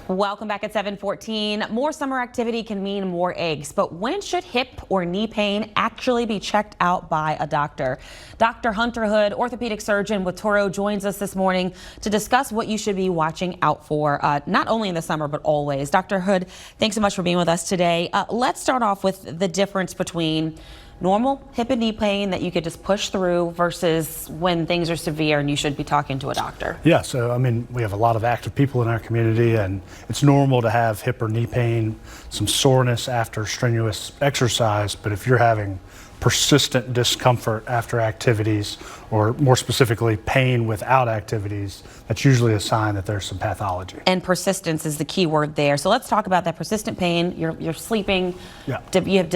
Welcome back at 7:14. More summer activity can mean more eggs, but when should hip or knee pain actually be checked out by a doctor? Dr. Hunter Hood, orthopedic surgeon with Touro, joins us this morning to discuss what you should be watching out for, not only in the summer, but always. Dr. Hood, thanks so much for being with us today. Let's start off with the difference between normal hip and knee pain that you could just push through versus when things are severe and you should be talking to a doctor. Yeah, so I mean, we have a lot of active people in our community, and it's normal to have hip or knee pain, some soreness after strenuous exercise, but if you're having persistent discomfort after activities, or more specifically pain without activities, that's usually a sign that there's some pathology. And persistence is the key word there. So let's talk about that persistent pain. You're sleeping, Yeah. you have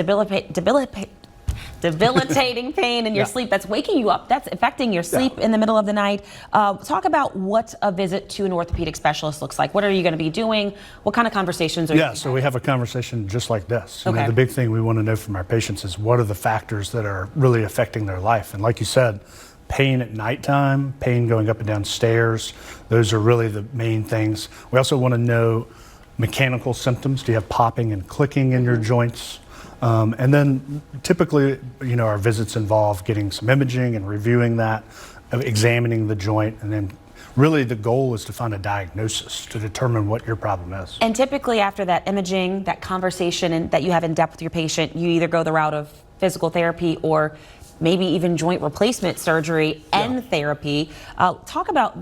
debilitating pain in your sleep that's waking you up, that's affecting your sleep in the middle of the night. Talk about what a visit to an orthopedic specialist looks like. What are you going to be doing? What kind of conversations are you having? So we have a conversation just like this. You Okay. know, the big thing we want to know from our patients is what are the factors that are really affecting their life. And like you said, pain at nighttime, pain going up and down stairs, those are really the main things. We also want to know mechanical symptoms. Do you have popping and clicking in your joints? And then typically, you know, our visits involve getting some imaging and reviewing that, examining the joint, and then really the goal is to find a diagnosis to determine what your problem is. And typically after that imaging, that conversation that you have in depth with your patient, you either go the route of physical therapy or maybe even joint replacement surgery and therapy. Talk about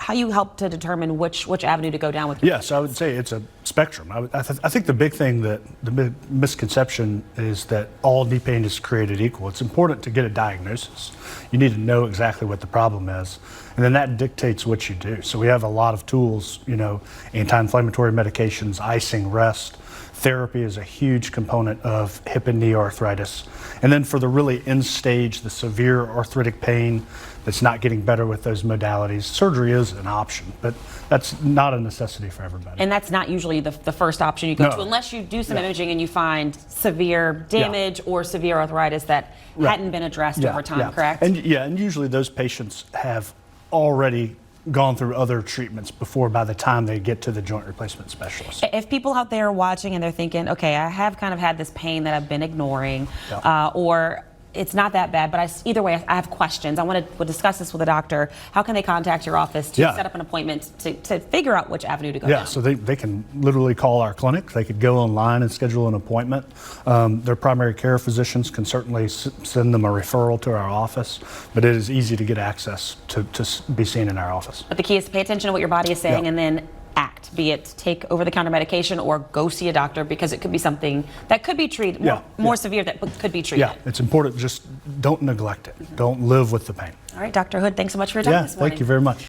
how you help to determine which avenue to go down with. Yes, I would say it's a spectrum. I think the big thing, that the big misconception is that all knee pain is created equal. It's important to get a diagnosis. You need to know exactly what the problem is, and then that dictates what you do. So we have a lot of tools, you know, anti-inflammatory medications, icing, rest. Therapy is a huge component of hip and knee arthritis. And then for the really end stage, the severe arthritic pain that's not getting better with those modalities, surgery is an option, but that's not a necessity for everybody. And that's not usually the first option you go No. to, unless you do some imaging and you find severe damage or severe arthritis that hadn't been addressed over time, correct? And usually those patients have already gone through other treatments before, by the time they get to the joint replacement specialist. If people out there are watching and they're thinking, okay, I have kind of had this pain that I've been ignoring, or it's not that bad, but either way, I have questions. I want to discuss this with a doctor. How can they contact your office to set up an appointment to figure out which avenue to go down? So they can literally call our clinic. They could go online and schedule an appointment. Their primary care physicians can certainly send them a referral to our office, but it is easy to get access to be seen in our office. But the key is to pay attention to what your body is saying and then act, be it take over-the-counter medication or go see a doctor, because it could be something that could be treated, more severe that could be treated. Yeah, it's important. Just don't neglect it. Don't live with the pain. All right, Dr. Hood, thanks so much for your time this morning. Thank you very much.